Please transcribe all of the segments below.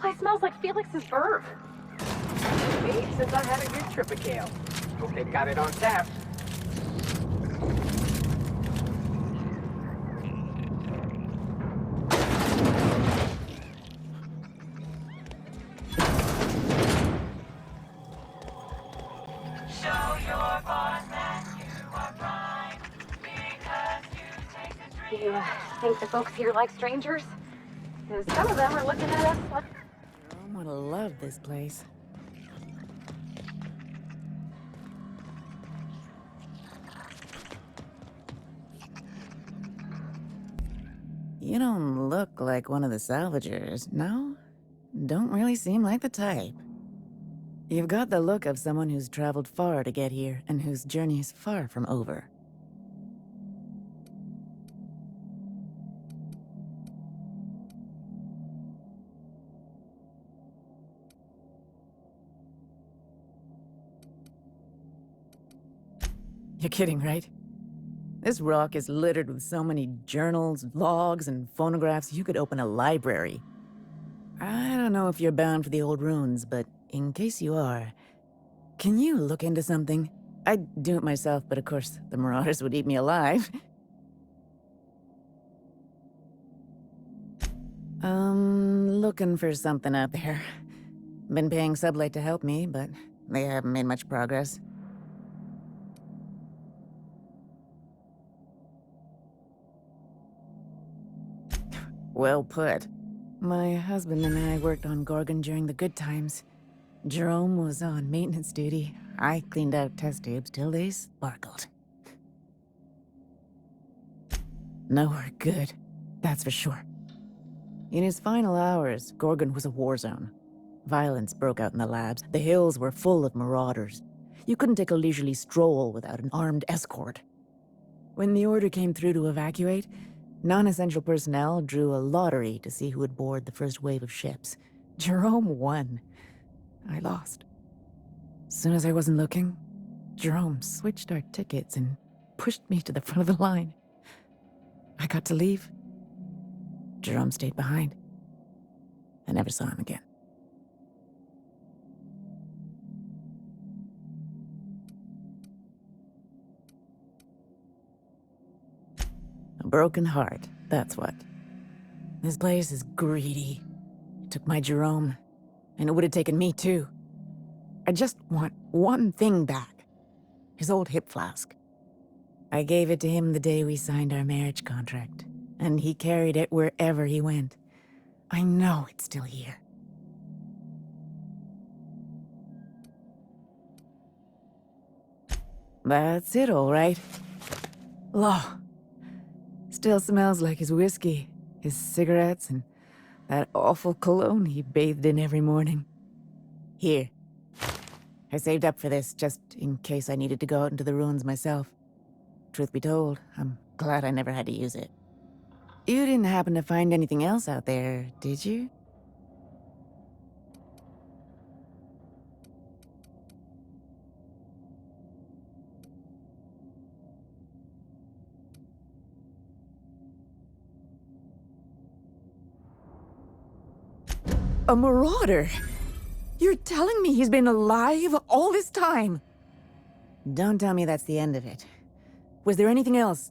place smells like Felix's burp. Me, since I had a good trip of kale. Hope they've got it on tap. You think the folks here like strangers? 'Cause some of them are looking at us like... I'm gonna love this place. You don't look like one of the salvagers, no? Don't really seem like the type. You've got the look of someone who's traveled far to get here, and whose journey is far from over. You're kidding, right? This rock is littered with so many journals, logs, and phonographs you could open a library. I don't know if you're bound for the old ruins, but in case you are, can you look into something? I'd do it myself, but of course, the marauders would eat me alive. Looking for something out there. Been paying Sublight to help me, but they haven't made much progress. Well put. My husband and I worked on Gorgon during the good times. Jerome was on maintenance duty. I cleaned out test tubes till they sparkled. Nowhere good, that's for sure. In his final hours, Gorgon was a war zone. Violence broke out in the labs. The hills were full of marauders. You couldn't take a leisurely stroll without an armed escort. When the order came through to evacuate, non-essential personnel drew a lottery to see who would board the first wave of ships. Jerome won. I lost. As soon as I wasn't looking, Jerome switched our tickets and pushed me to the front of the line. I got to leave. Jerome stayed behind. I never saw him again. A broken heart, that's what. This place is greedy. It took my Jerome, and it would have taken me too. I just want one thing back. His old hip flask. I gave it to him the day we signed our marriage contract, and he carried it wherever he went. I know it's still here. That's it, all right. Law. Still smells like his whiskey, his cigarettes, and that awful cologne he bathed in every morning. Here. I saved up for this just in case I needed to go out into the ruins myself. Truth be told, I'm glad I never had to use it. You didn't happen to find anything else out there, did you? A marauder? You're telling me he's been alive all this time? Don't tell me that's the end of it. Was there anything else?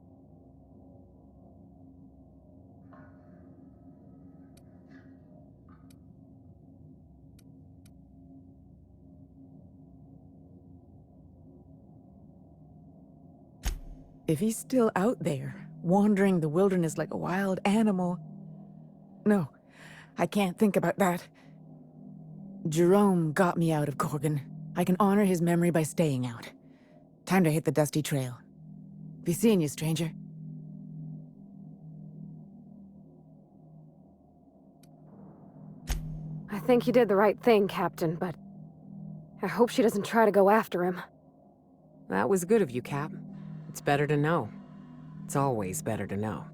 If he's still out there, wandering the wilderness like a wild animal... No, I can't think about that. Jerome got me out of Gorgon. I can honor his memory by staying out. Time to hit the dusty trail. Be seeing you, stranger. I think you did the right thing, Captain, but... I hope she doesn't try to go after him. That was good of you, Cap. It's better to know. It's always better to know.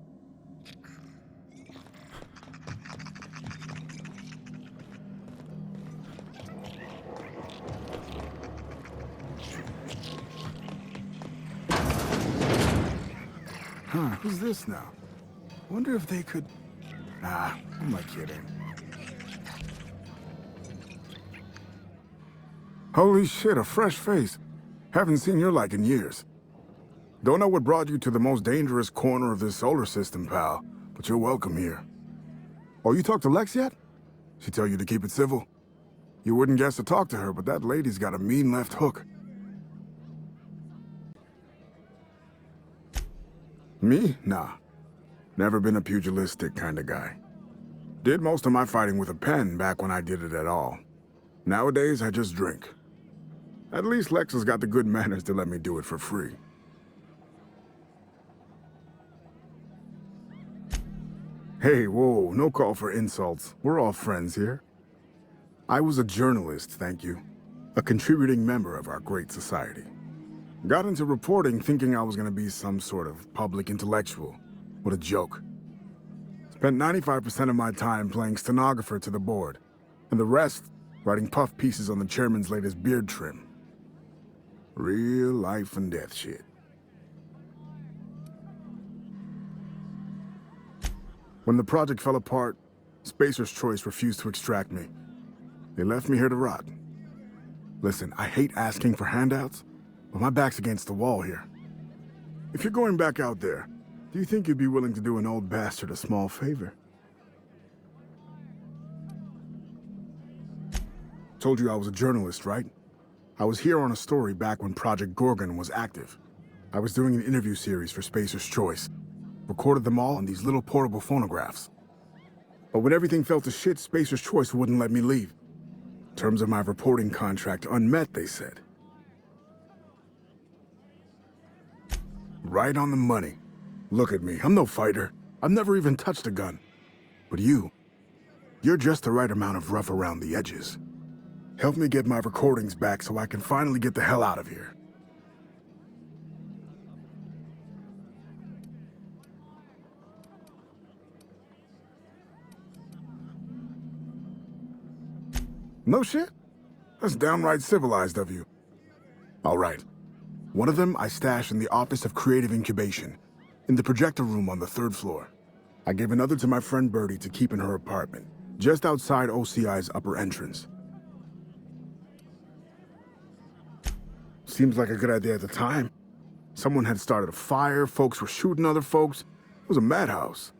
Huh, who's this now? Wonder if they could... Nah, who am I kidding? Holy shit, a fresh face. Haven't seen your like in years. Don't know what brought you to the most dangerous corner of this solar system, pal, but you're welcome here. Oh, you talked to Lex yet? She tell you to keep it civil? You wouldn't guess to talk to her, but that lady's got a mean left hook. Me? Nah. Never been a pugilistic kind of guy. Did most of my fighting with a pen back when I did it at all. Nowadays, I just drink. At least Lex has got the good manners to let me do it for free. Hey, whoa, no call for insults. We're all friends here. I was a journalist, thank you. A contributing member of our great society. Got into reporting thinking I was gonna be some sort of public intellectual. What a joke. Spent 95% of my time playing stenographer to the board, and the rest writing puff pieces on the chairman's latest beard trim. Real life and death shit. When the project fell apart, Spacer's Choice refused to extract me. They left me here to rot. Listen, I hate asking for handouts, but my back's against the wall here. If you're going back out there, do you think you'd be willing to do an old bastard a small favor? Told you I was a journalist, right? I was here on a story back when Project Gorgon was active. I was doing an interview series for Spacer's Choice. Recorded them all on these little portable phonographs. But when everything fell to shit, Spacer's Choice wouldn't let me leave. Terms of my reporting contract unmet, they said. Right on the money. Look at me, I'm no fighter. I've never even touched a gun. But you're just the right amount of rough around the edges. Help me get my recordings back so I can finally get the hell out of here. No shit? That's downright civilized of you. All right. One of them I stashed in the Office of Creative Incubation, in the projector room on the 3rd floor. I gave another to my friend Birdie to keep in her apartment, just outside OCI's upper entrance. Seems like a good idea at the time. Someone had started a fire, folks were shooting other folks. It was a madhouse.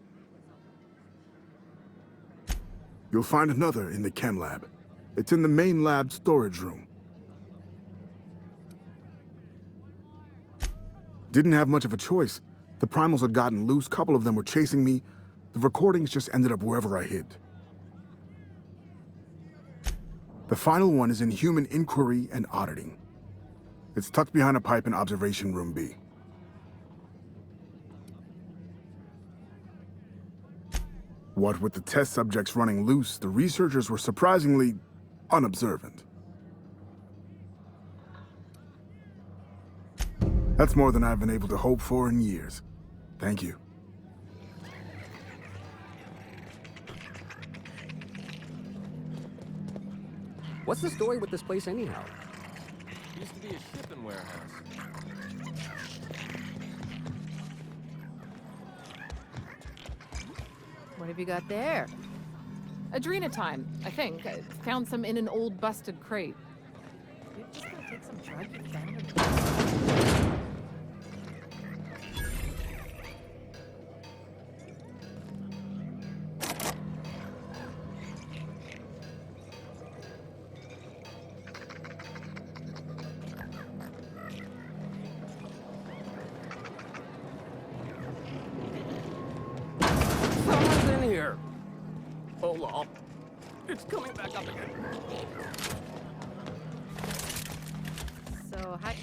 You'll find another in the chem lab. It's in the main lab storage room. Didn't have much of a choice. The primals had gotten loose, couple of them were chasing me. The recordings just ended up wherever I hid. The final one is in human inquiry and auditing. It's tucked behind a pipe in Observation Room B. What with the test subjects running loose, the researchers were surprisingly unobservant. That's more than I've been able to hope for in years. Thank you. What's the story with this place anyhow? Used to be a shipping warehouse. What have you got there? Adrenatime, I think. I found some in an old busted crate. You're just gonna take some drug you found in the... Someone's in here. Hold on. It's coming back up again. So, hi.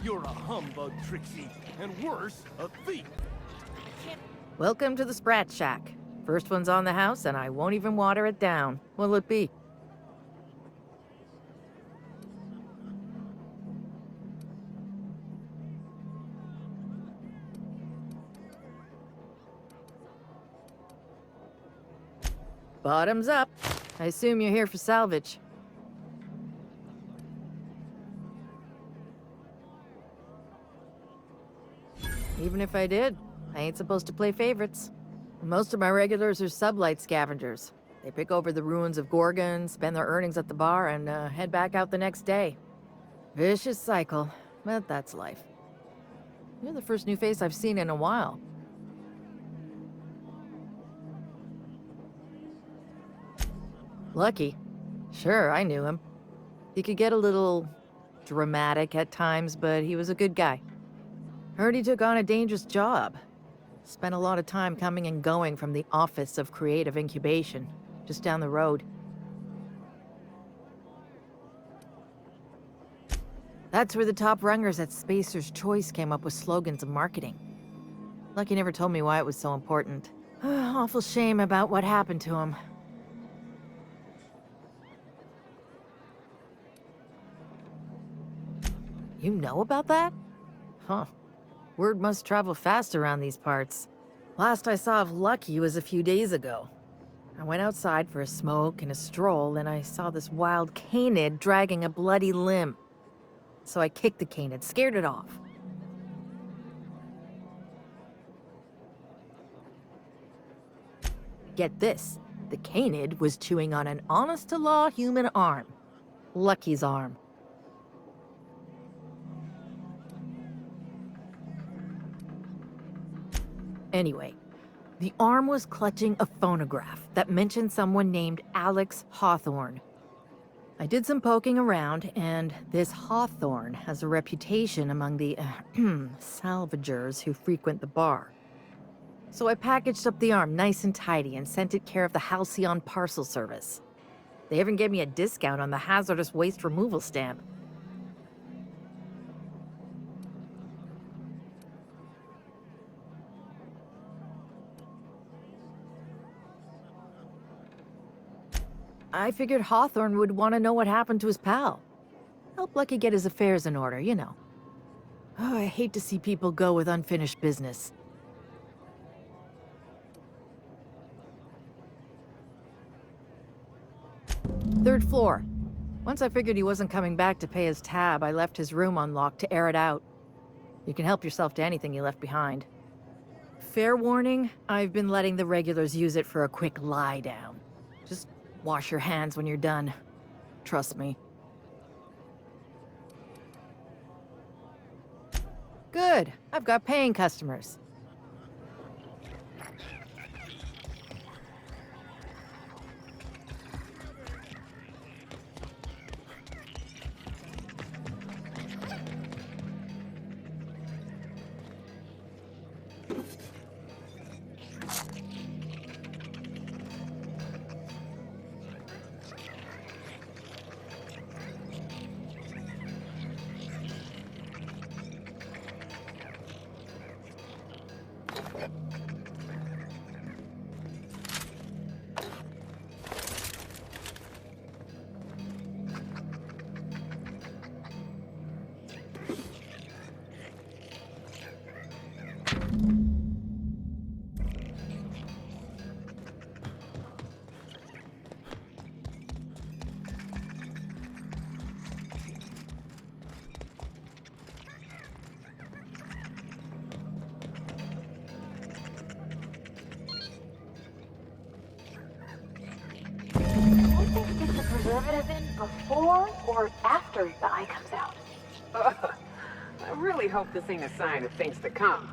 You're a humbug, Trixie, and worse, a thief. Welcome to the Sprat Shack. First one's on the house, and I won't even water it down. What'll it be? Bottoms up. I assume you're here for salvage. Even if I did, I ain't supposed to play favorites. Most of my regulars are sublight scavengers. They pick over the ruins of Gorgon, spend their earnings at the bar, and head back out the next day. Vicious cycle, but that's life. You're the first new face I've seen in a while. Lucky. Sure, I knew him. He could get a little dramatic at times, but he was a good guy. Heard he took on a dangerous job. Spent a lot of time coming and going from the Office of Creative Incubation, just down the road. That's where the top rungers at Spacer's Choice came up with slogans and marketing. Lucky never told me why it was so important. Awful shame about what happened to him. You know about that? Huh. Word must travel fast around these parts. Last I saw of Lucky was a few days ago. I went outside for a smoke and a stroll, and I saw this wild canid dragging a bloody limb. So I kicked the canid, scared it off. Get this, the canid was chewing on an honest-to-law human arm. Lucky's arm. Anyway, the arm was clutching a phonograph that mentioned someone named Alex Hawthorne. I did some poking around, and this Hawthorne has a reputation among the salvagers who frequent the bar. So I packaged up the arm nice and tidy and sent it care of the Halcyon Parcel Service. They even gave me a discount on the hazardous waste removal stamp. I figured Hawthorne would want to know what happened to his pal. Help Lucky get his affairs in order, you know. Oh, I hate to see people go with unfinished business. Third floor. Once I figured he wasn't coming back to pay his tab, I left his room unlocked to air it out. You can help yourself to anything you left behind. Fair warning, I've been letting the regulars use it for a quick lie down. Just wash your hands when you're done. Trust me. Good. I've got paying customers. Is the preservative in before or after the eye comes out? I really hope this ain't a sign of things to come.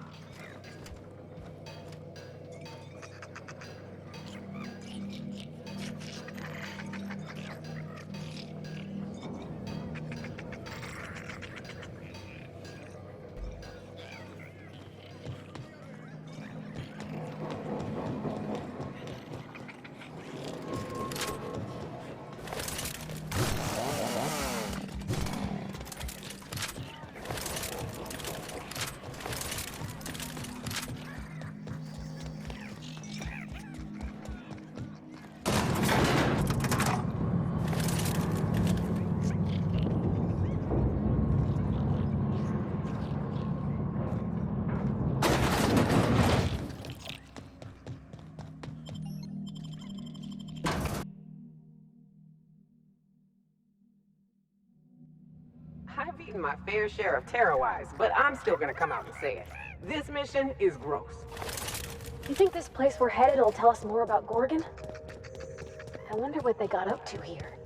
I've eaten my fair share of tarot eyes, but I'm still gonna come out and say it. This mission is gross. You think this place we're headed will tell us more about Gorgon? I wonder what they got up to here.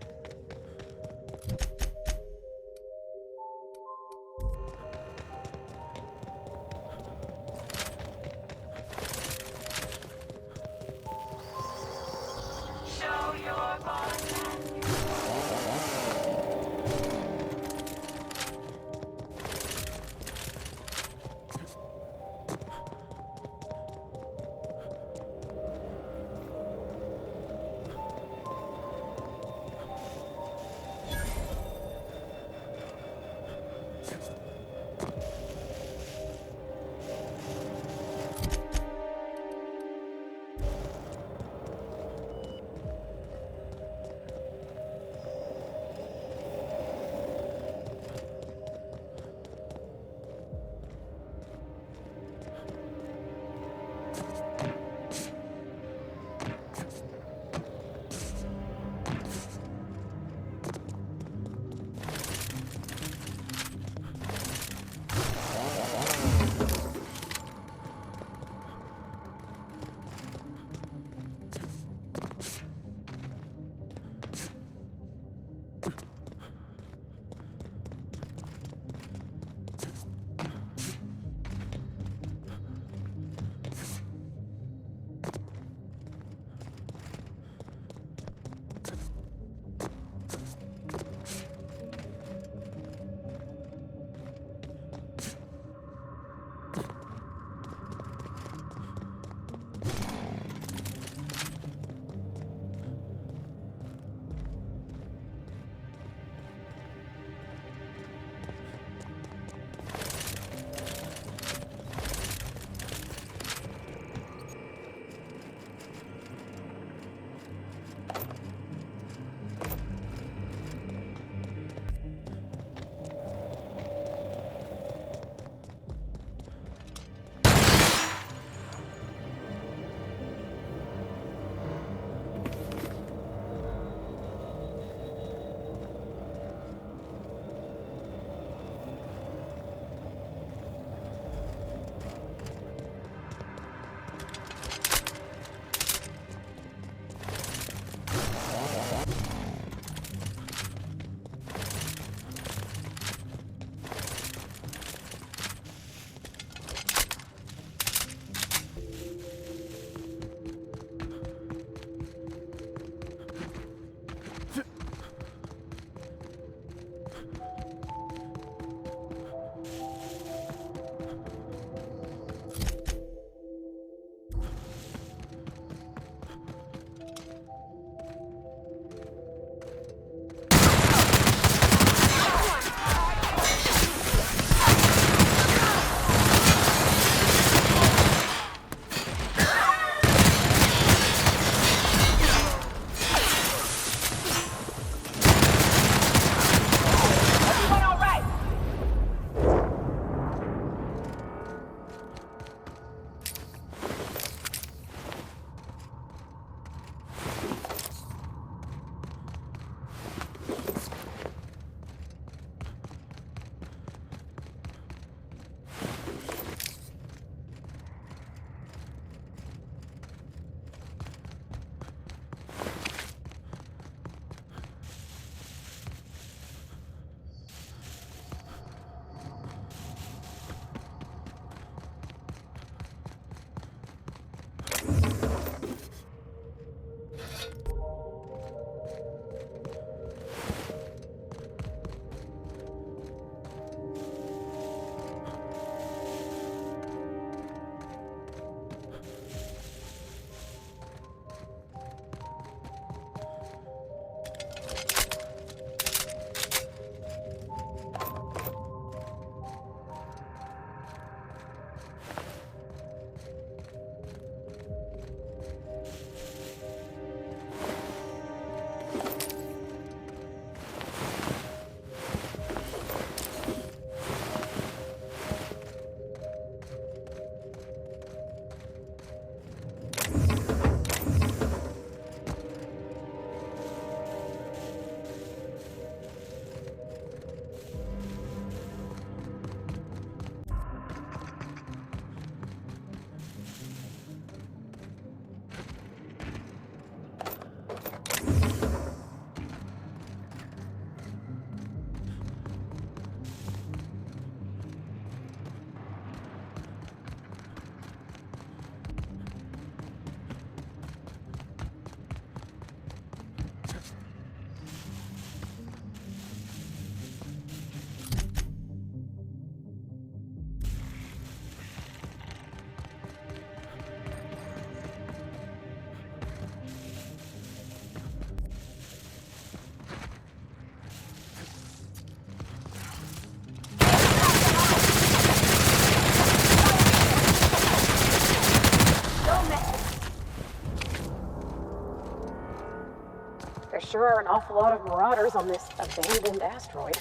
There sure are an awful lot of marauders on this abandoned asteroid.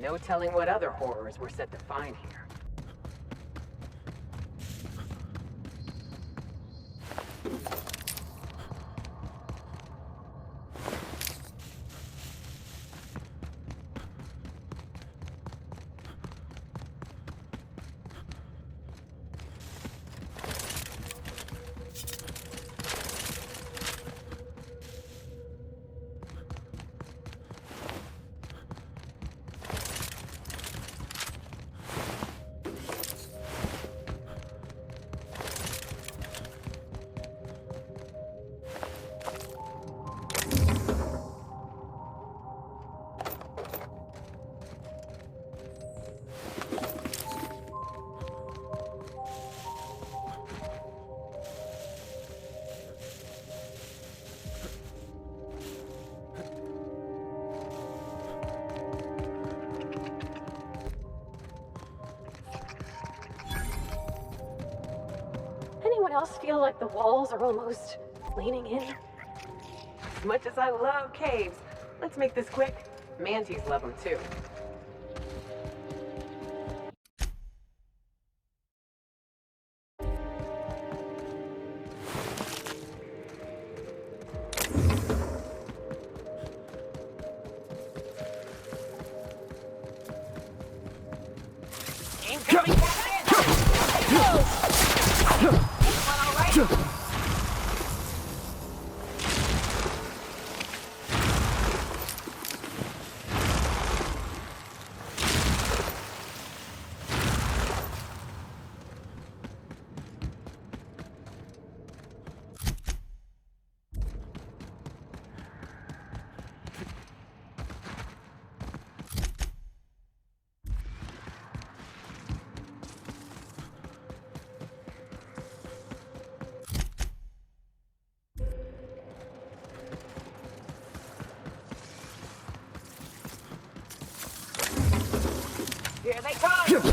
No telling what other horrors we're set to find here. Anyone else feel like the walls are almost leaning in? As much as I love caves, let's make this quick. Mantis love them too. Here they come!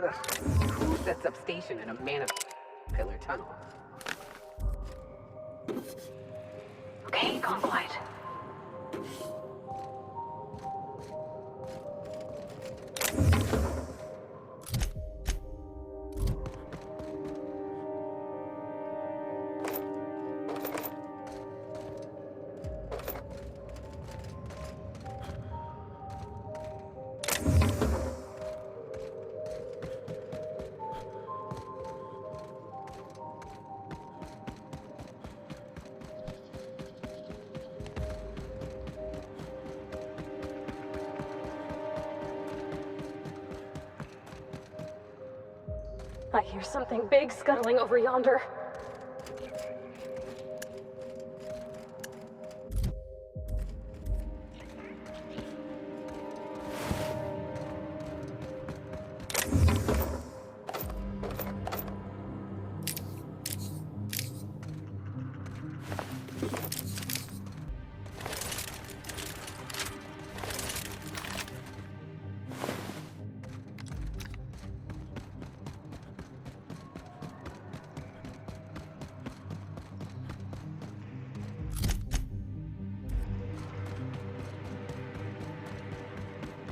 Ugh. Who sets up station in a pillar tunnel? Okay, gone quiet. I hear something big scuttling over yonder.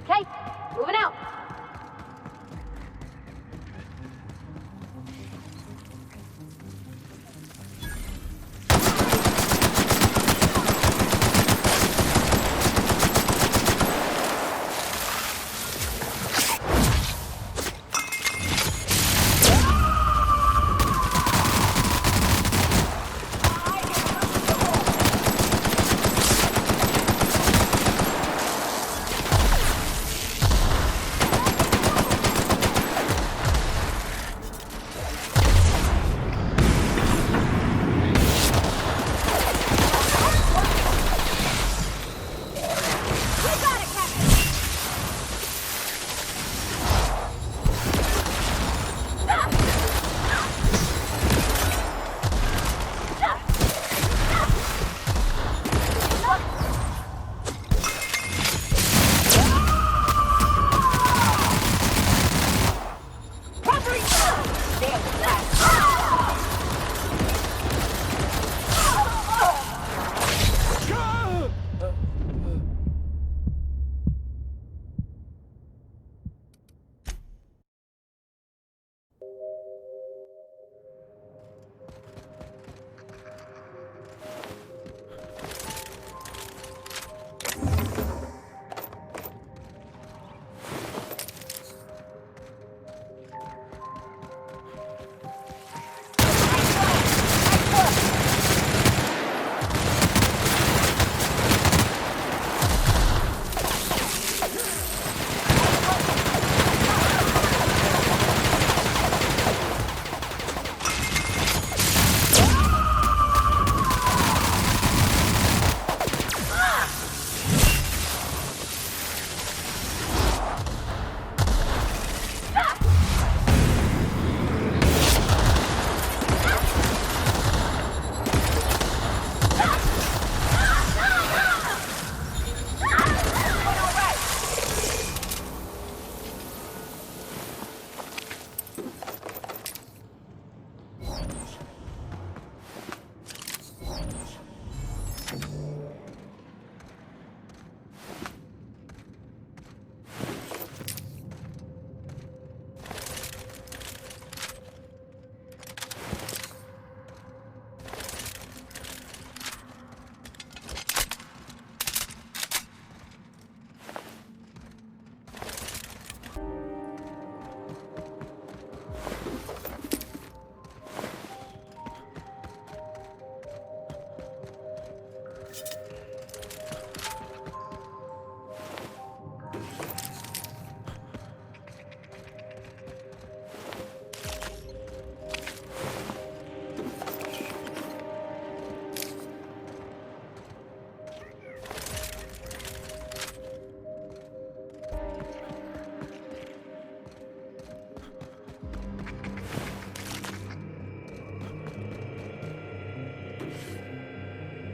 Okay, moving out.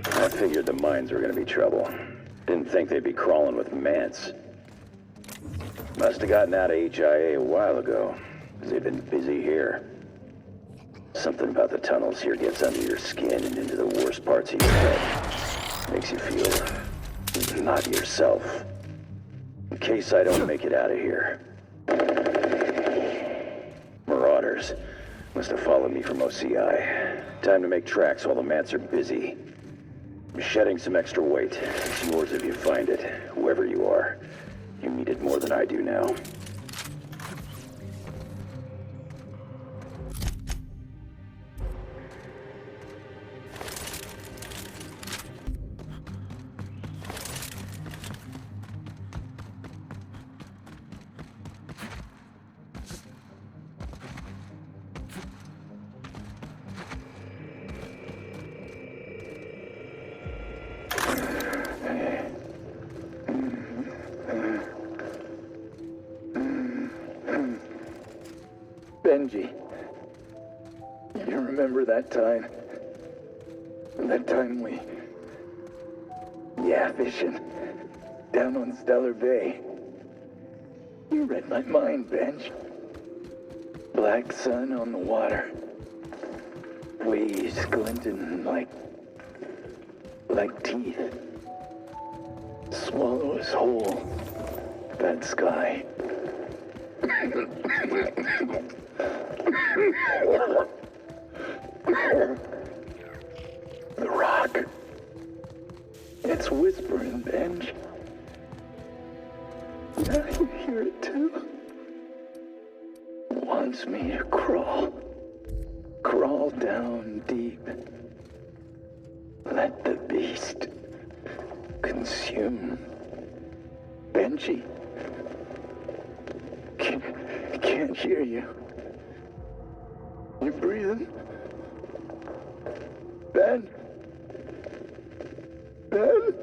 I figured the mines were gonna be trouble. Didn't think they'd be crawling with mants. Must have gotten out of HIA a while ago, because they've been busy here. Something about the tunnels here gets under your skin and into the worst parts of your head. Makes you feel not yourself. In case I don't make it out of here. Marauders. Must have followed me from OCI. Time to make tracks while the mants are busy. I'm shedding some extra weight. It's yours if you find it, whoever you are. You need it more than I do now. Benji, you remember that time? That time we... Yeah, fishing. Down on Stellar Bay. You read my mind, Benj. Black sun on the water. Waves glinting like teeth. Swallow us whole. That sky. The rock. It's whispering, Benj. Now you hear it too. Wants me to crawl. Crawl down deep. Let the beast consume. Benji. Can't hear you. You breathing? Ben? Ben?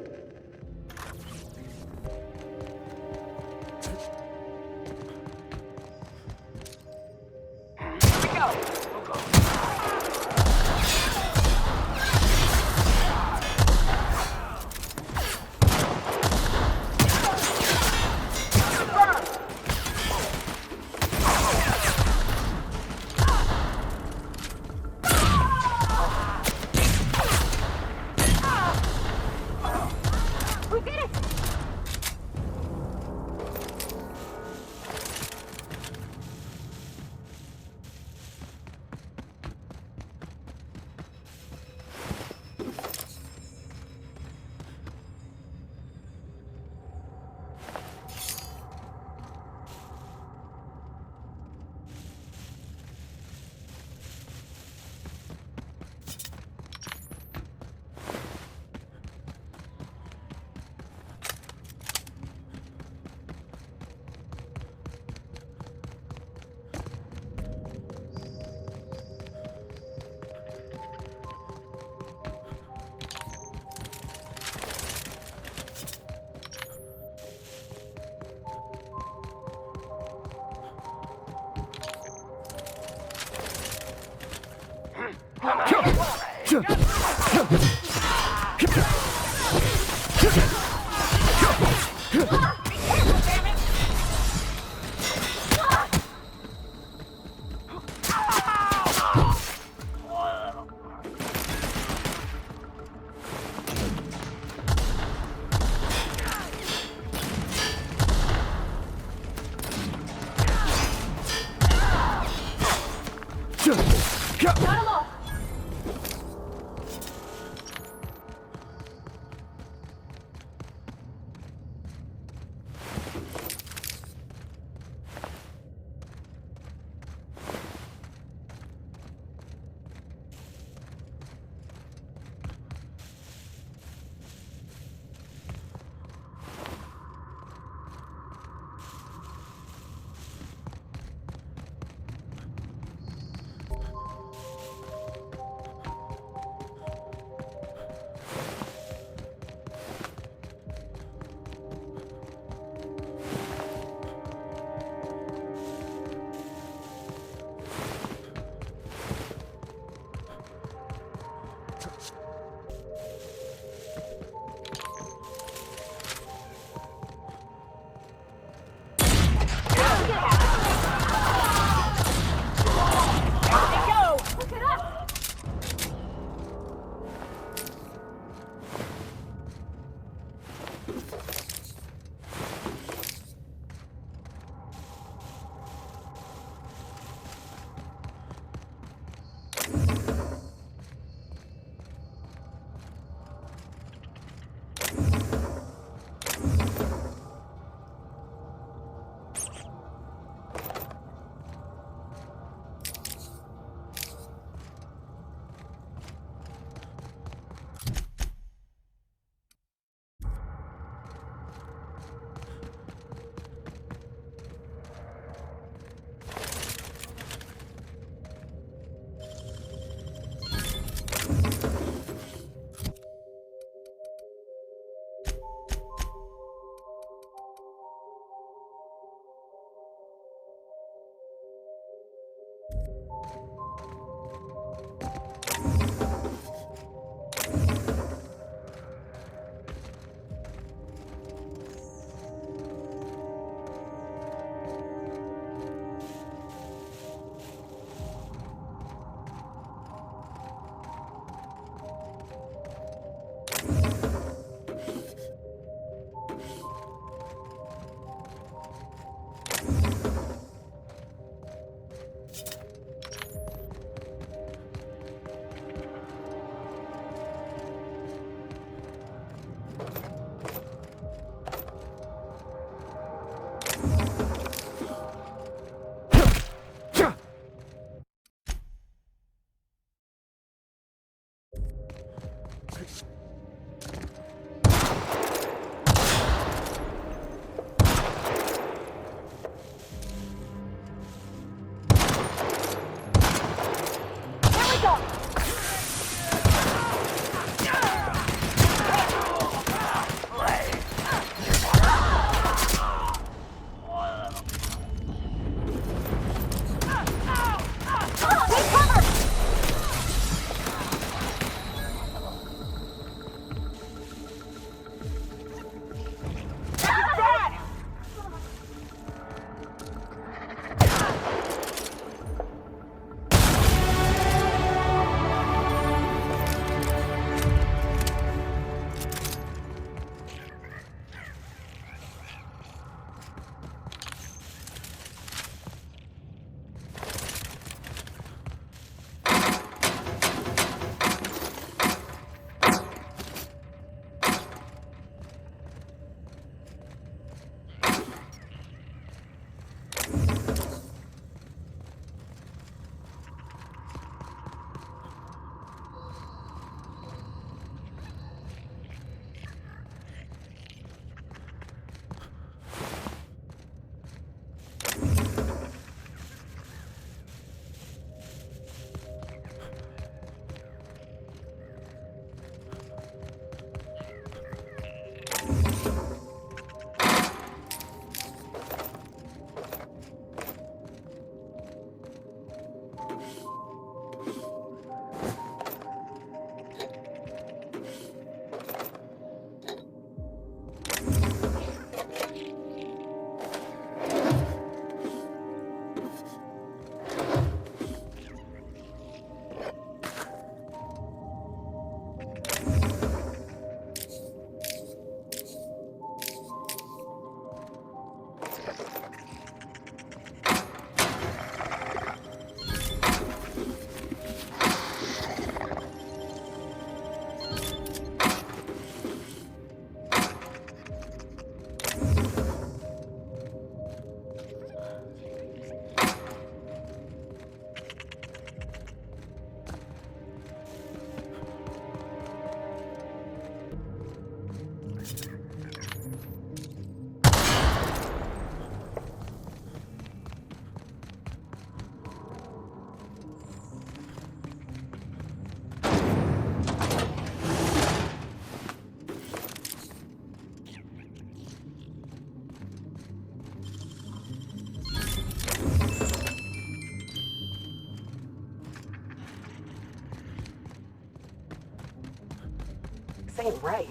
this ain't right.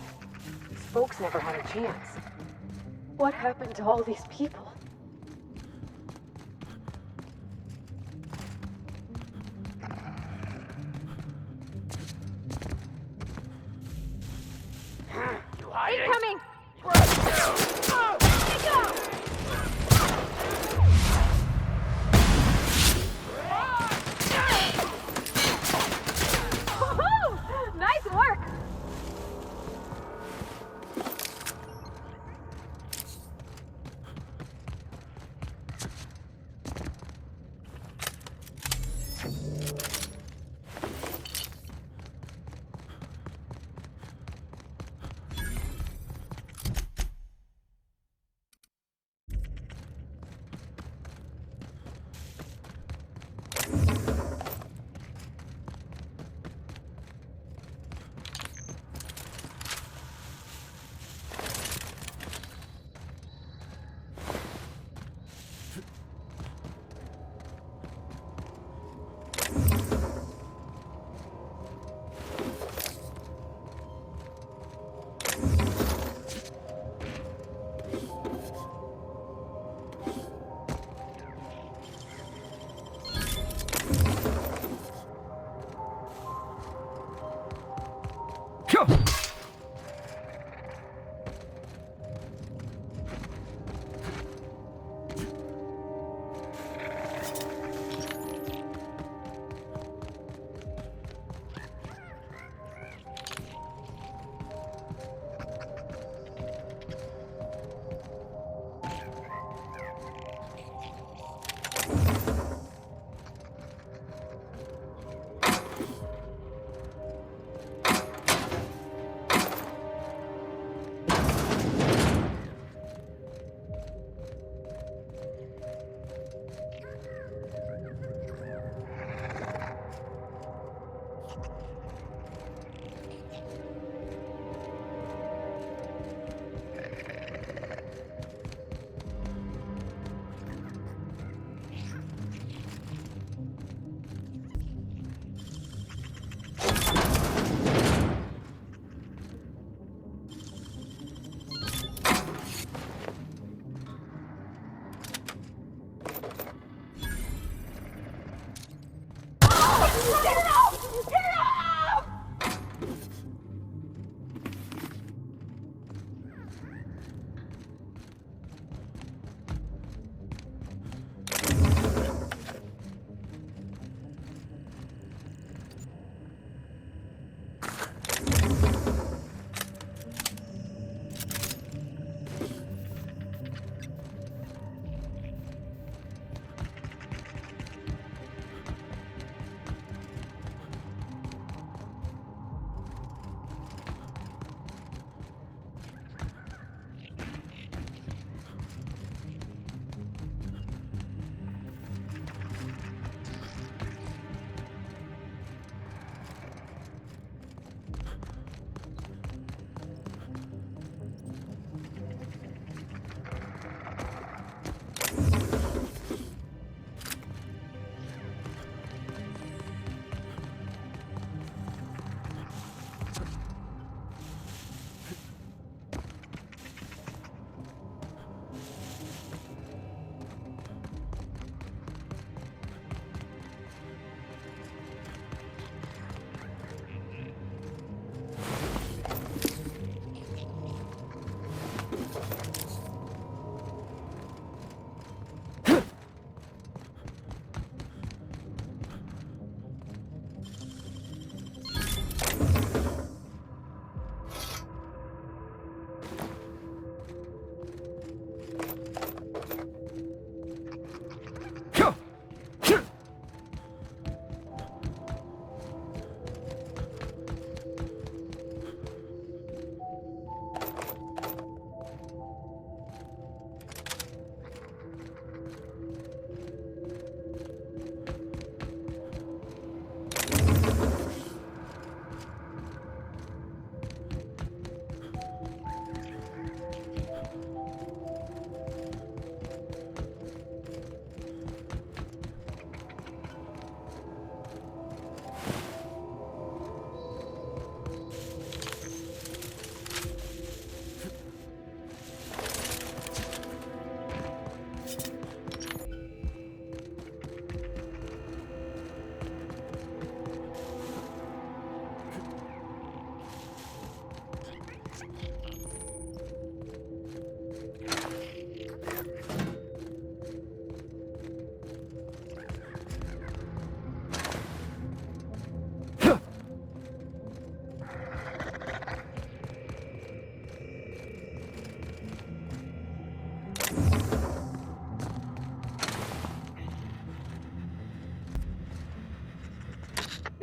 These folks never had a chance. What happened to all these people? You hiding? Incoming! Woohoo! Nice work!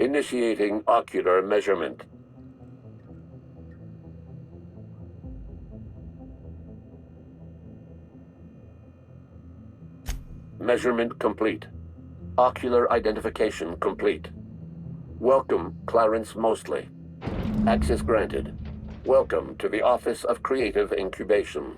Initiating ocular measurement. Measurement complete. Ocular identification complete. Welcome, Clarence Mostly. Access granted. Welcome to the Office of Creative Incubation.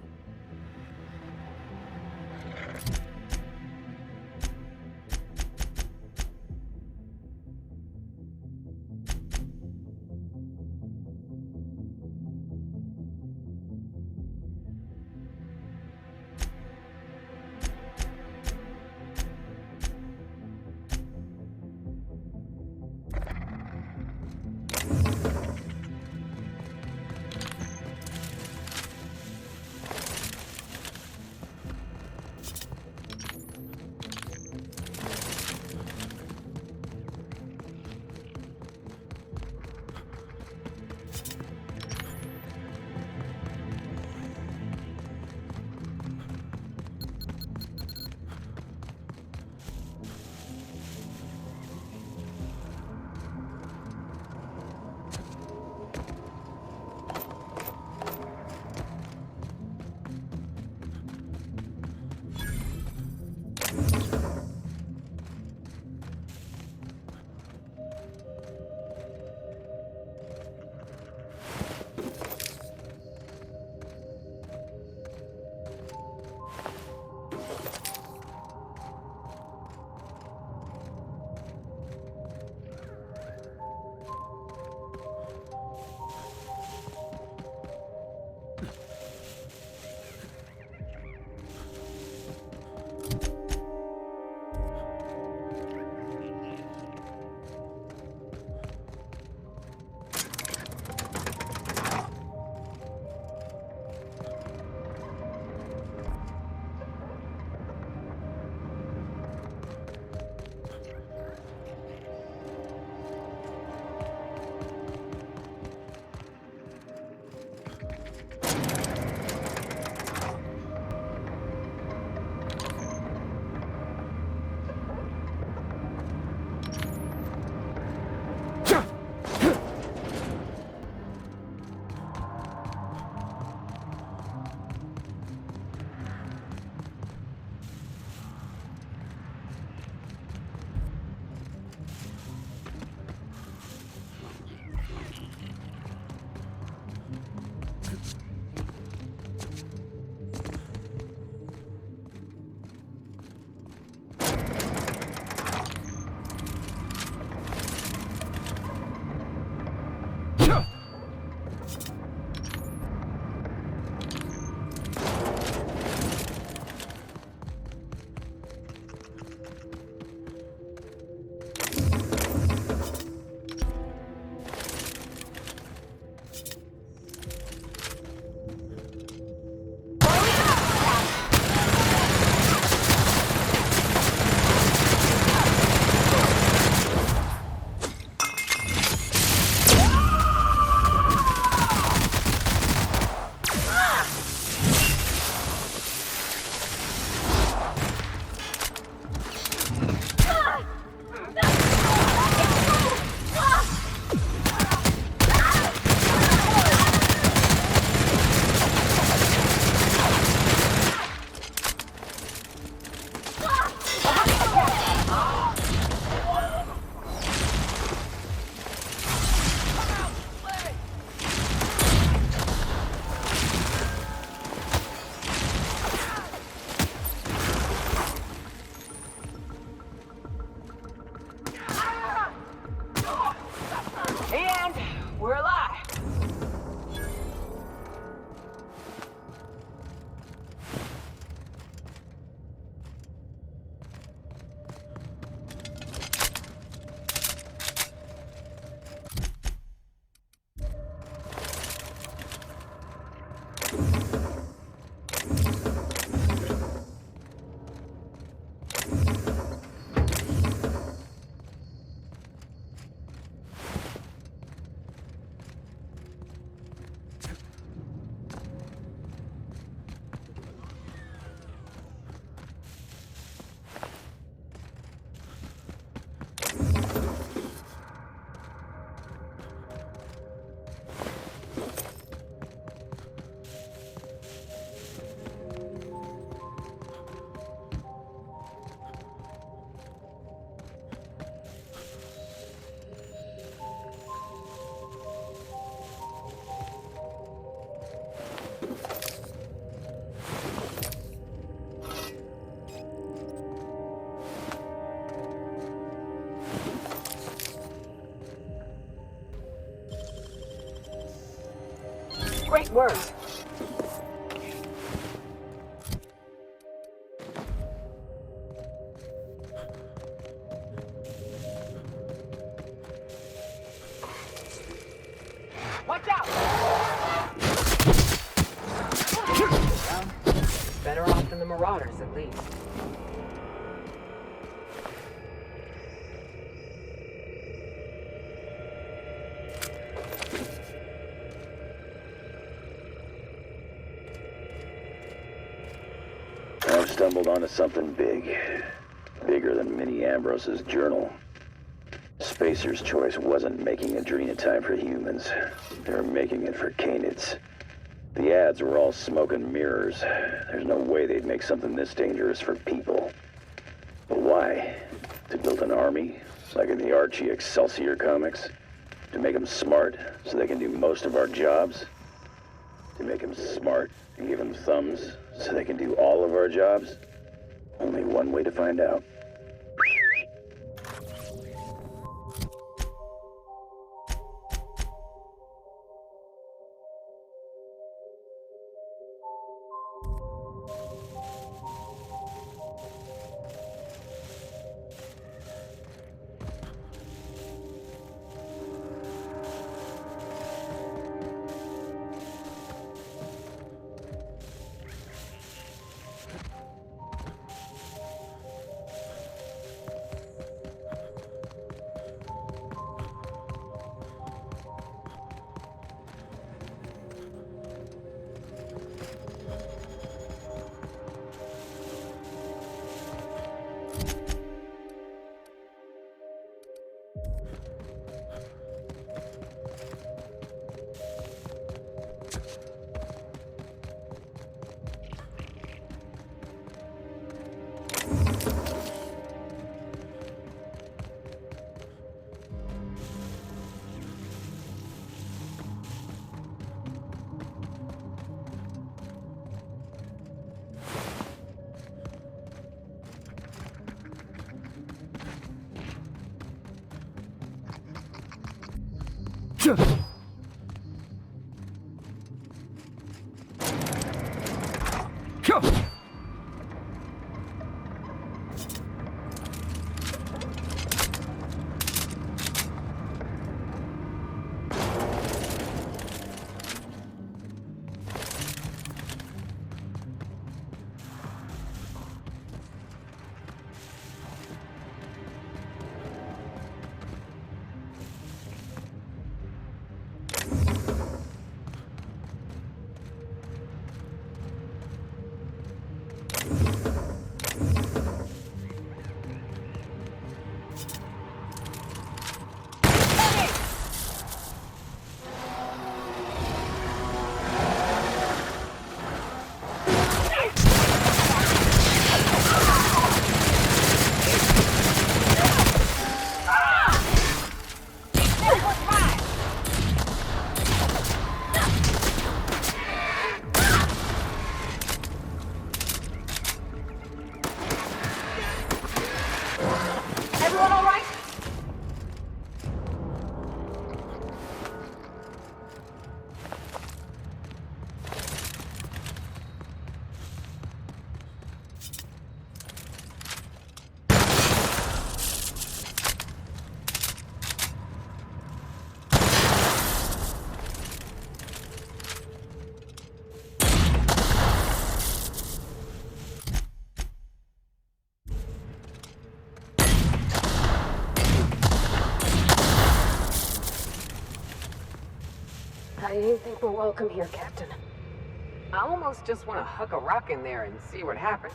Great work. Watch out! Well, better off than the Marauders, at least. I've stumbled onto something big. Bigger than Minnie Ambrose's journal. Spacer's Choice wasn't making adrenatime for humans. They were making it for canids. The ads were all smoke and mirrors. There's no way they'd make something this dangerous for people. But why? To build an army? Like in the Archie Excelsior comics? To make them smart, so they can do most of our jobs? To make them smart and give them thumbs, so they can do all of our jobs? Only one way to find out. How do you think we're welcome here, Captain? I almost just want to huck a rock in there and see what happens.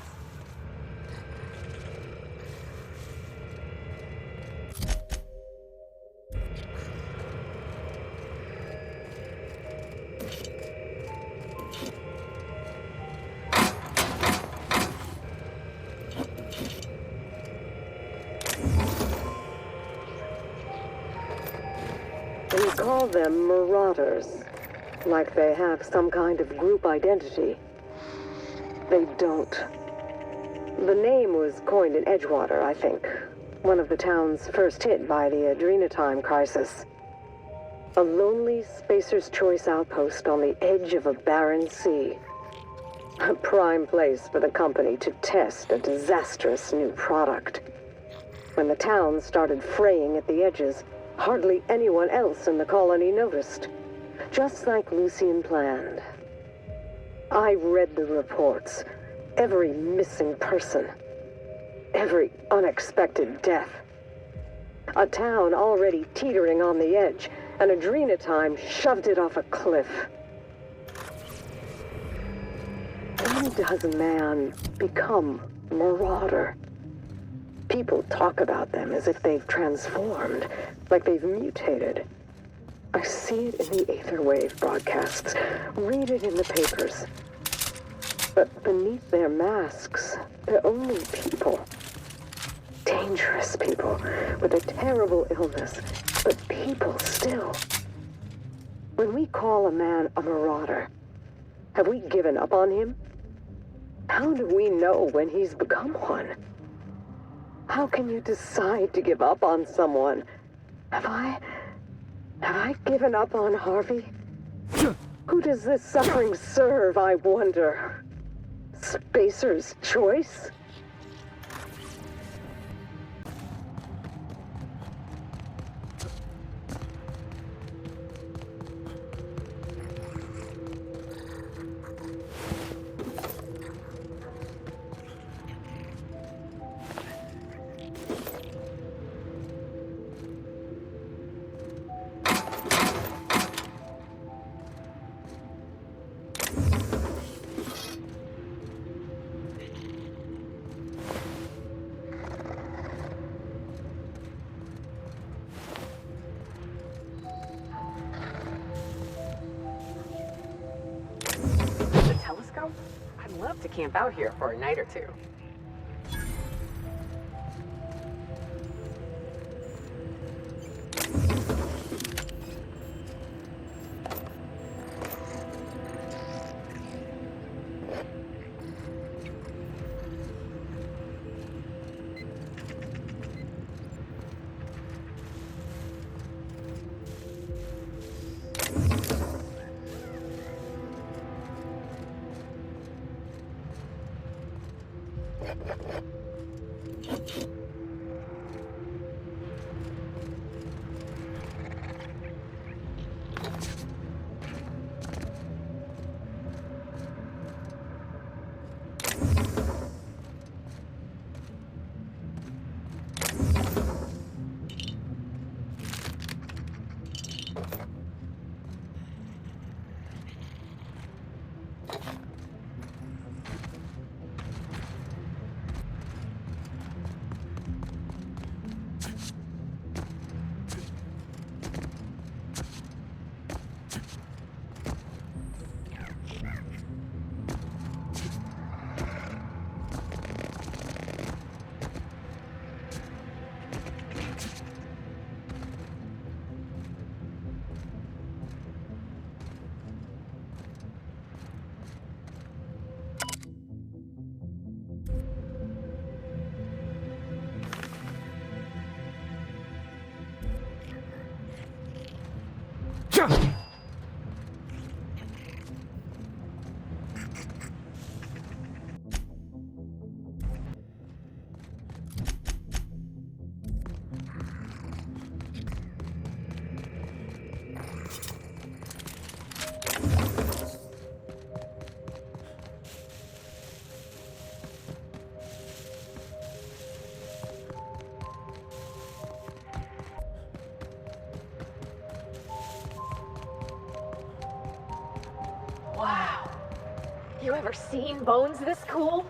We call them Marauders, like they have some kind of group identity. They don't. The name was coined in Edgewater, I think. One of the towns first hit by the Adrenatime crisis. A lonely Spacer's Choice outpost on the edge of a barren sea. A prime place for the company to test a disastrous new product. When the town started fraying at the edges, hardly anyone else in the colony noticed. Just like Lucian planned. I read the reports. Every missing person. Every unexpected death. A town already teetering on the edge, and Adrenatime shoved it off a cliff. When does man become Marauder? People talk about them as if they've transformed, like they've mutated. I see it in the Aetherwave broadcasts, read it in the papers. But beneath their masks, they're only people. Dangerous people with a terrible illness, but people still. When we call a man a marauder, have we given up on him? How do we know when he's become one? How can you decide to give up on someone? Have I given up on Harvey? Who does this suffering serve, I wonder? Spacer's Choice? I'd love to camp out here for a night or two. Wow. You ever seen bones this cool?